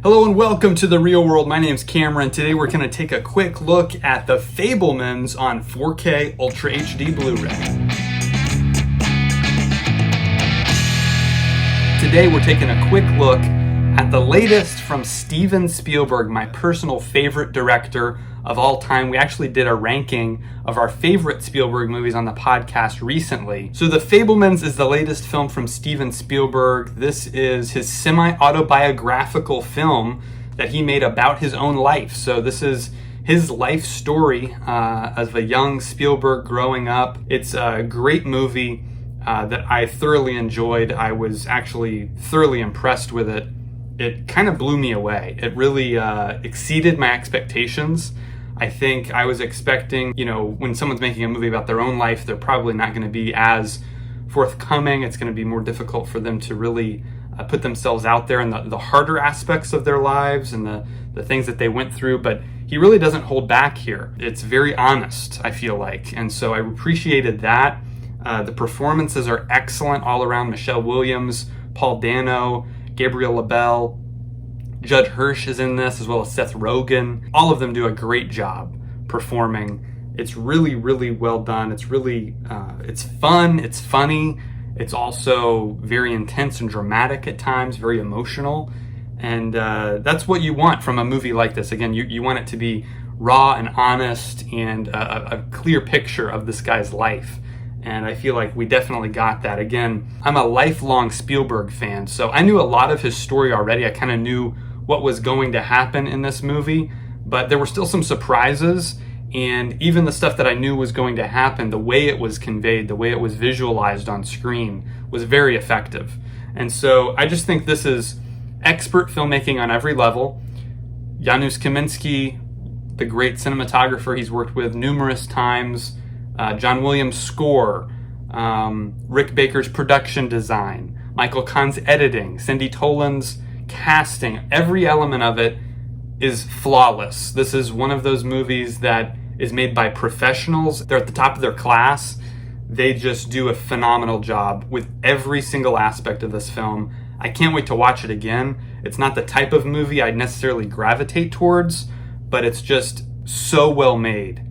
Hello and welcome to The Real World. My name's Cameron. Today we're going to take a quick look at the Fabelmans on 4K Ultra HD Blu-ray. Today we're taking a quick look at the latest from Steven Spielberg, my personal favorite director of all time. We actually did a ranking of our favorite Spielberg movies on the podcast recently. So The Fabelmans is the latest film from Steven Spielberg. This is his semi-autobiographical film that he made about his own life. So this is his life story as a young Spielberg growing up. It's a great movie that I thoroughly enjoyed. I was actually thoroughly impressed with it. It kind of blew me away. It really exceeded my expectations. I think I was expecting, when someone's making a movie about their own life, they're probably not going to be as forthcoming. It's going to be more difficult for them to really put themselves out there in the harder aspects of their lives and the things that they went through. But he really doesn't hold back here. It's very honest, I feel like. And so I appreciated that. The performances are excellent all around. Michelle Williams, Paul Dano, Gabriel LaBelle, Judd Hirsch is in this, as well as Seth Rogen. All of them do a great job performing. It's really, really well done. It's really, it's fun, it's funny. It's also very intense and dramatic at times, very emotional. And that's what you want from a movie like this. Again, you want it to be raw and honest and a clear picture of this guy's life. And I feel like we definitely got that. Again, I'm a lifelong Spielberg fan, so I knew a lot of his story already. I kind of knew what was going to happen in this movie, but there were still some surprises, and even the stuff that I knew was going to happen, the way it was conveyed, the way it was visualized on screen was very effective. And so I just think this is expert filmmaking on every level. Janusz Kaminski, the great cinematographer he's worked with numerous times, John Williams' score, Rick Baker's production design, Michael Kahn's editing, Cindy Toland's casting, every element of it is flawless. This is one of those movies that is made by professionals. They're at the top of their class. They just do a phenomenal job with every single aspect of this film. I can't wait to watch it again. It's not the type of movie I'd necessarily gravitate towards, but it's just so well made.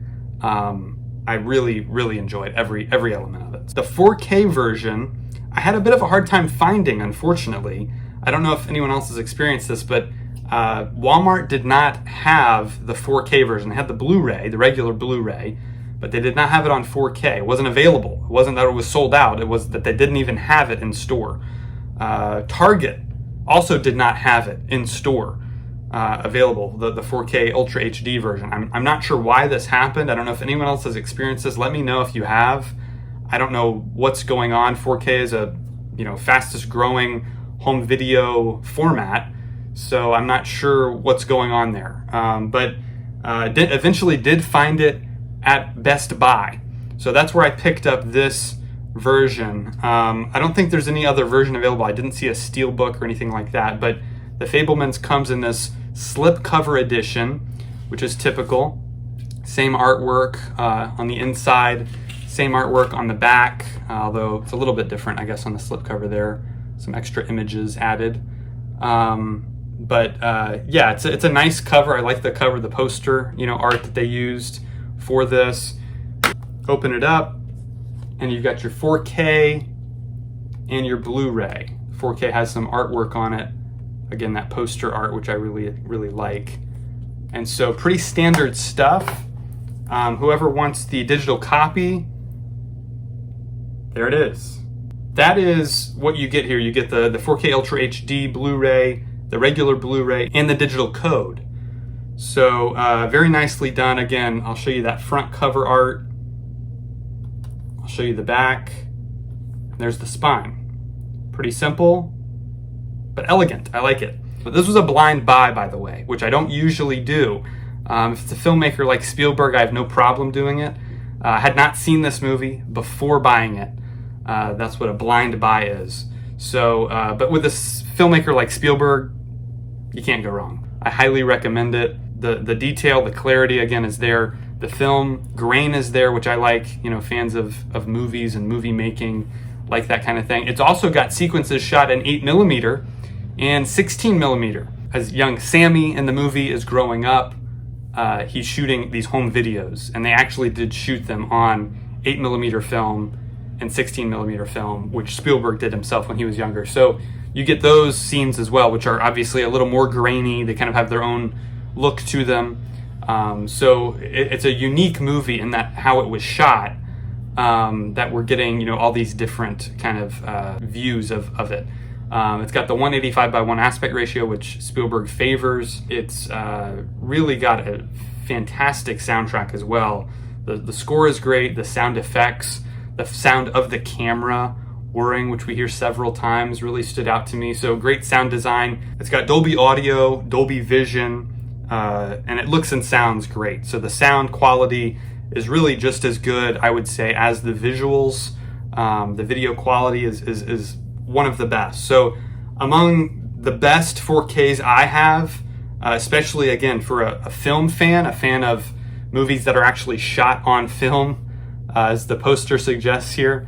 I really, really enjoyed every element of it. The 4K version, I had a bit of a hard time finding, unfortunately. I don't know if anyone else has experienced this, but Walmart did not have the 4K version. They had the Blu-ray, the regular Blu-ray, but they did not have it on 4K. It wasn't available. It wasn't that it was sold out. It was that they didn't even have it in store. Target also did not have it in store available, the 4K Ultra HD version. I'm not sure why this happened. I don't know if anyone else has experienced this. Let me know if you have. I don't know what's going on. 4K is a fastest growing home video format, so I'm not sure what's going on there. But eventually did find it at Best Buy, so that's where I picked up this version. I don't think there's any other version available. I didn't see a steelbook or anything like that, but the Fabelmans comes in this slipcover edition, which is typical. Same artwork on the inside, same artwork on the back, although it's a little bit different, I guess, on the slipcover there. Some extra images added. Yeah, it's a nice cover. I like the cover, the poster, art that they used for this. Open it up, and you've got your 4K and your Blu-ray. 4K has some artwork on it. Again, that poster art, which I really, really like. And so pretty standard stuff. Whoever wants the digital copy, there it is. That is what you get here. You get the 4K Ultra HD Blu-ray, the regular Blu-ray, and the digital code. So very nicely done. Again, I'll show you that front cover art. I'll show you the back. There's the spine. Pretty simple, but elegant. I like it. But this was a blind buy, by the way, which I don't usually do. If it's a filmmaker like Spielberg, I have no problem doing it. I had not seen this movie before buying it. That's what a blind buy is. So, but with a filmmaker like Spielberg, you can't go wrong. I highly recommend it. The detail, the clarity, again, is there. The film grain is there, which I like. Fans of movies and movie making like that kind of thing. It's also got sequences shot in 8mm and 16mm. as young Sammy in the movie is growing up, he's shooting these home videos, and they actually did shoot them on 8mm film and 16mm film, which Spielberg did himself when he was younger. So you get those scenes as well, which are obviously a little more grainy. They kind of have their own look to them. So it's a unique movie in that how it was shot, that we're getting, you know, all these different kind of views of it. It's got the 185:1 aspect ratio, which Spielberg favors. It's really got a fantastic soundtrack as well. The score is great. The sound effects, the sound of the camera whirring, which we hear several times, really stood out to me. So great sound design. It's got Dolby Audio, Dolby Vision, and it looks and sounds great. So the sound quality is really just as good, I would say, as the visuals. The video quality is one of the best. So among the best 4Ks I have, especially again for a film fan, a fan of movies that are actually shot on film, as the poster suggests here.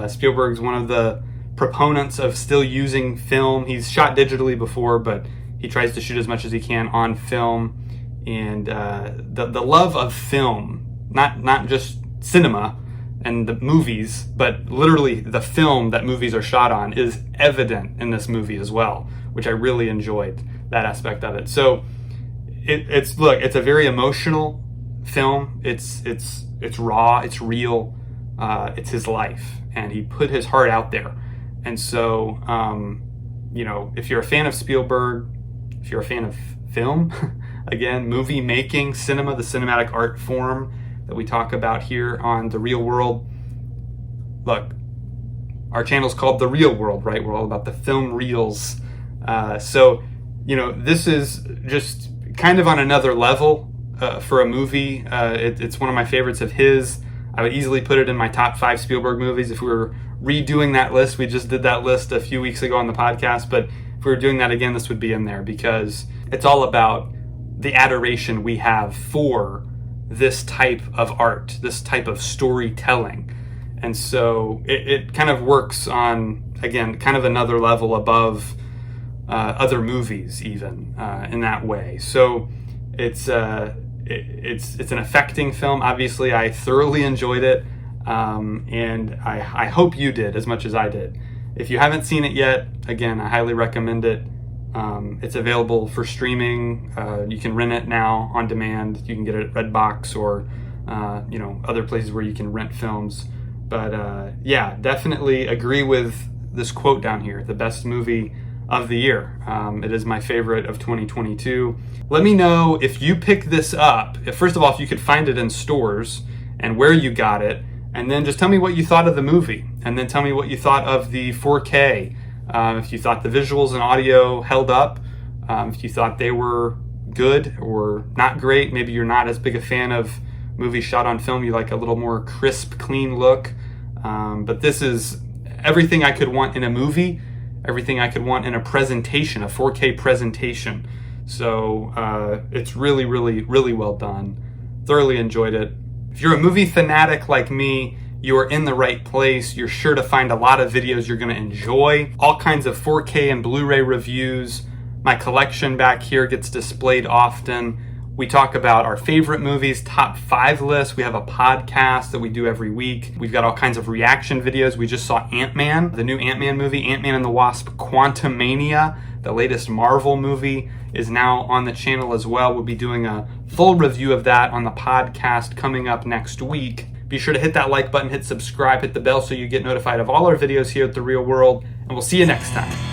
Spielberg's one of the proponents of still using film. He's shot digitally before, but he tries to shoot as much as he can on film. And the love of film, not just cinema and the movies, but literally the film that movies are shot on, is evident in this movie as well, which I really enjoyed that aspect of it. So it's a very emotional film. It's raw, it's real, it's his life, and he put his heart out there. And so, you know, if you're a fan of Spielberg, if you're a fan of film, again, movie making, cinema, the cinematic art form that we talk about here on The Real World. Look, our channel's called The Real World, right? We're all about the film reels. So, you know, this is just kind of on another level for a movie. It's one of my favorites of his. I would easily put it in my top 5 Spielberg movies. If we were redoing that list, we just did that list a few weeks ago on the podcast, but if we were doing that again, this would be in there, because it's all about the adoration we have for this type of art, this type of storytelling. And so it kind of works on, again, kind of another level above other movies even in that way. So it's an affecting film. Obviously, I thoroughly enjoyed it, and I hope you did as much as I did. If you haven't seen it yet, again, I highly recommend it. It's available for streaming. You can rent it now on demand. You can get it at Redbox or you know, other places where you can rent films. But yeah, definitely agree with this quote down here: the best movie of the year. It is my favorite of 2022. Let me know if you pick this up. First of all, if you could find it in stores and where you got it, and then just tell me what you thought of the movie, and then tell me what you thought of the 4K. If you thought the visuals and audio held up, if you thought they were good or not great. Maybe you're not as big a fan of movies shot on film. You like a little more crisp, clean look. But this is everything I could want in a movie, everything I could want in a presentation, a 4K presentation. So it's really, really, really well done. Thoroughly enjoyed it. If you're a movie fanatic like me, you are in the right place. You're sure to find a lot of videos you're going to enjoy. All kinds of 4K and Blu-ray reviews. My collection back here gets displayed often. We talk about our favorite movies, top 5 lists. We have a podcast that we do every week. We've got all kinds of reaction videos. We just saw Ant-Man, the new Ant-Man movie, Ant-Man and the Wasp: Quantumania. The latest Marvel movie is now on the channel as well. We'll be doing a full review of that on the podcast coming up next week. Be sure to hit that like button, hit subscribe, hit the bell so you get notified of all our videos here at The Real World, and we'll see you next time.